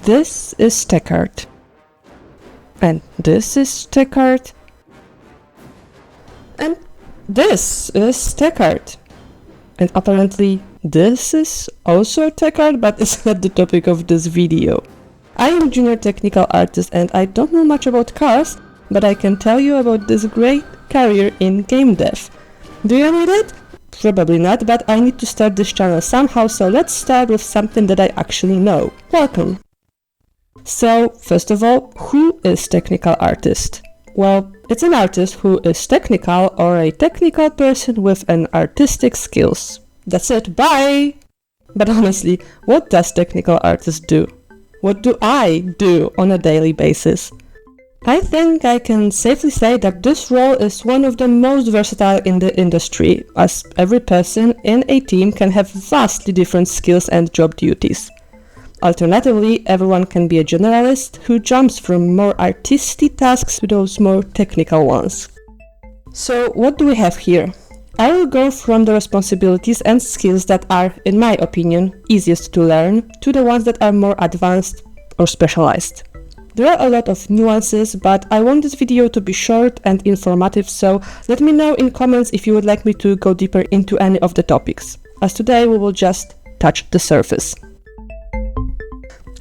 This is techart. And this is techart. And this is techart. And apparently this is also techart, but it's not the topic of this video. I am a junior technical artist and I don't know much about cars, but I can tell you about this great career in game dev. Do you need it? Probably not, but I need to start this channel somehow, so let's start with something that I actually know. Welcome! So, first of all, who is technical artist? Well, it's an artist who is technical or a technical person with an artistic skills. That's it, bye! But honestly, what does technical artist do? What do I do on a daily basis? I think I can safely say that this role is one of the most versatile in the industry, as every person in a team can have vastly different skills and job duties. Alternatively, everyone can be a generalist who jumps from more artisty tasks to those more technical ones. So what do we have here? I will go from the responsibilities and skills that are, in my opinion, easiest to learn, to the ones that are more advanced or specialized. There are a lot of nuances, but I want this video to be short and informative, so let me know in comments if you would like me to go deeper into any of the topics, as today we will just touch the surface.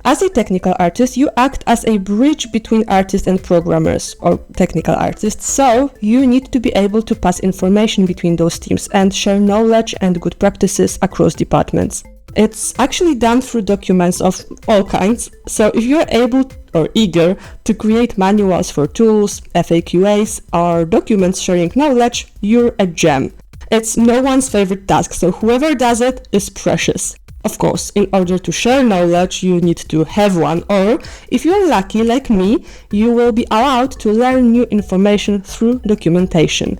As a technical artist, you act as a bridge between artists and programmers, or technical artists, so you need to be able to pass information between those teams and share knowledge and good practices across departments. It's actually done through documents of all kinds, so if you're able or eager to create manuals for tools, FAQs, or documents sharing knowledge, you're a gem. It's no one's favorite task, so whoever does it is precious. Of course, in order to share knowledge, you need to have one, or if you're lucky like me, you will be allowed to learn new information through documentation.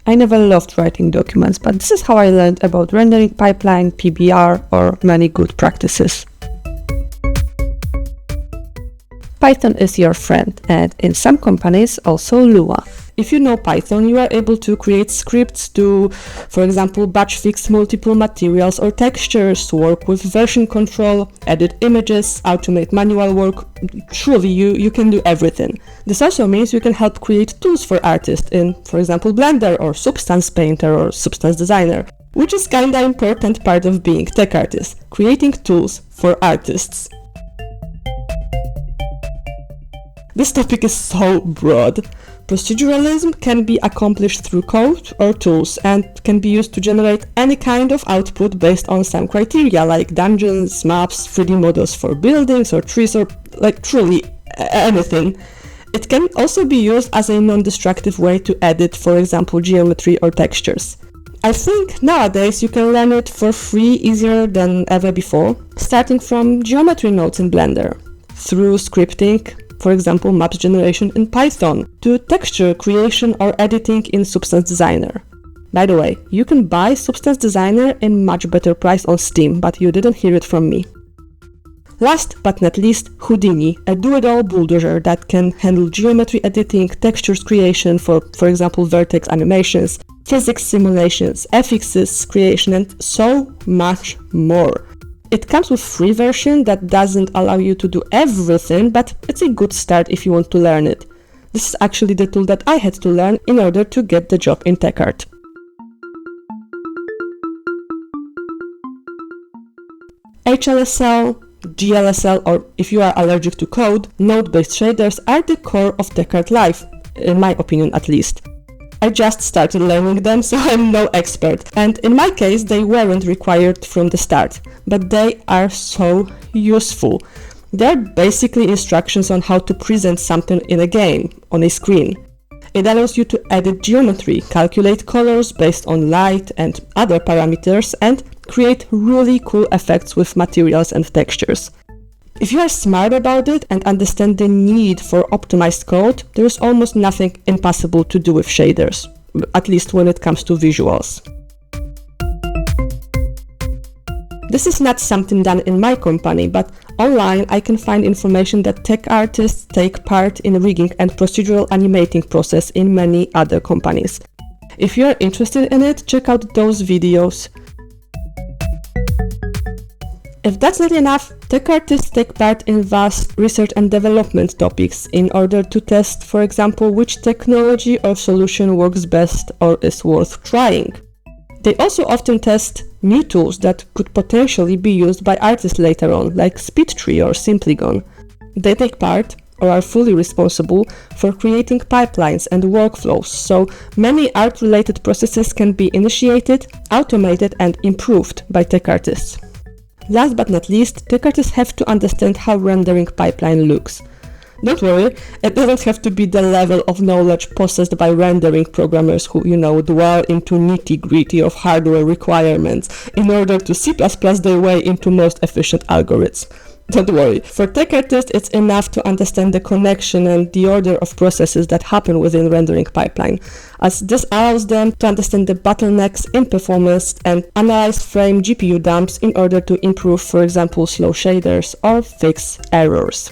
I never loved writing documents, but this is how I learned about rendering pipeline, PBR, or many good practices. Python is your friend, and in some companies also Lua. If you know Python, you are able to create scripts to, for example, batch fix multiple materials or textures, work with version control, edit images, automate manual work. Truly, you can do everything. This also means you can help create tools for artists in, for example, Blender or Substance Painter or Substance Designer, which is kinda important part of being tech artist, creating tools for artists. This topic is so broad. Proceduralism can be accomplished through code or tools and can be used to generate any kind of output based on some criteria like dungeons, maps, 3D models for buildings or trees, or like truly anything. It can also be used as a non-destructive way to edit, for example, geometry or textures. I think nowadays you can learn it for free easier than ever before, starting from geometry nodes in Blender, through scripting, for example, maps generation in Python, to texture creation or editing in Substance Designer. By the way, you can buy Substance Designer in much better price on Steam, but you didn't hear it from me. Last but not least, Houdini, a do-it-all bulldozer that can handle geometry editing, textures creation for example, vertex animations, physics simulations, FXs creation, and so much more. It comes with free version that doesn't allow you to do everything, but it's a good start if you want to learn it. This is actually the tool that I had to learn in order to get the job in techart. HLSL, GLSL, or if you are allergic to code, node-based shaders are the core of techart life, in my opinion at least. I just started learning them, so I'm no expert, and in my case they weren't required from the start, but they are so useful. They're basically instructions on how to present something in a game, on a screen. It allows you to edit geometry, calculate colors based on light and other parameters, and create really cool effects with materials and textures. If you are smart about it and understand the need for optimized code, there is almost nothing impossible to do with shaders, at least when it comes to visuals. This is not something done in my company, but online I can find information that tech artists take part in rigging and procedural animating process in many other companies. If you are interested in it, check out those videos. If that's not enough, techartists take part in vast research and development topics in order to test, for example, which technology or solution works best or is worth trying. They also often test new tools that could potentially be used by artists later on, like SpeedTree or Simplygon. They take part, or are fully responsible, for creating pipelines and workflows, so many art-related processes can be initiated, automated and improved by techartists. Last but not least, techartists have to understand how rendering pipeline looks. Don't worry, it doesn't have to be the level of knowledge possessed by rendering programmers who, dwell into nitty-gritty of hardware requirements in order to C++ their way into most efficient algorithms. Don't worry, for techartists it's enough to understand the connection and the order of processes that happen within rendering pipeline, as this allows them to understand the bottlenecks in performance and analyze frame GPU dumps in order to improve, for example, slow shaders or fix errors.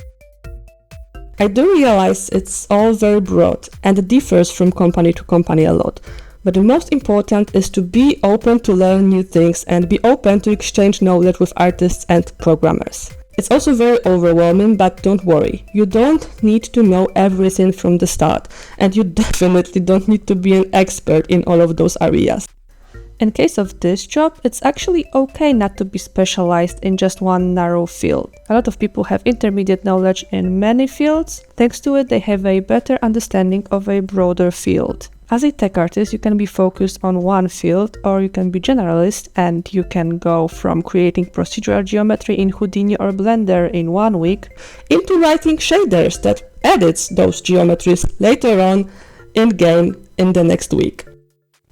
I do realize it's all very broad and differs from company to company a lot, but the most important is to be open to learn new things and be open to exchange knowledge with artists and programmers. It's also very overwhelming, but don't worry, you don't need to know everything from the start, and you definitely don't need to be an expert in all of those areas. In case of this job, it's actually okay not to be specialized in just one narrow field. A lot of people have intermediate knowledge in many fields. Thanks to it, they have a better understanding of a broader field. As a tech artist, you can be focused on one field, or you can be generalist and you can go from creating procedural geometry in Houdini or Blender in 1 week into writing shaders that edits those geometries later on in-game in the next week.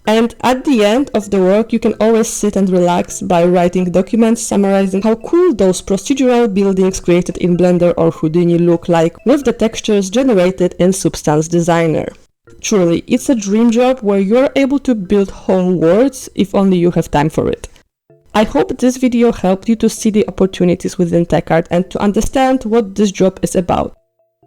And at the end of the work, you can always sit and relax by writing documents summarizing how cool those procedural buildings created in Blender or Houdini look like with the textures generated in Substance Designer. Truly, it's a dream job where you're able to build whole worlds if only you have time for it. I hope this video helped you to see the opportunities within TechArt and to understand what this job is about.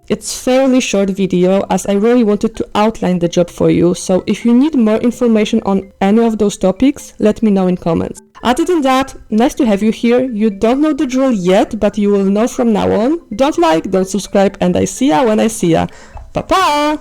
It's a fairly short video as I really wanted to outline the job for you, so if you need more information on any of those topics, let me know in comments. Other than that, nice to have you here. You don't know the drill yet, but you will know from now on. Don't like, don't subscribe, and I see ya when I see ya. Pa-pa!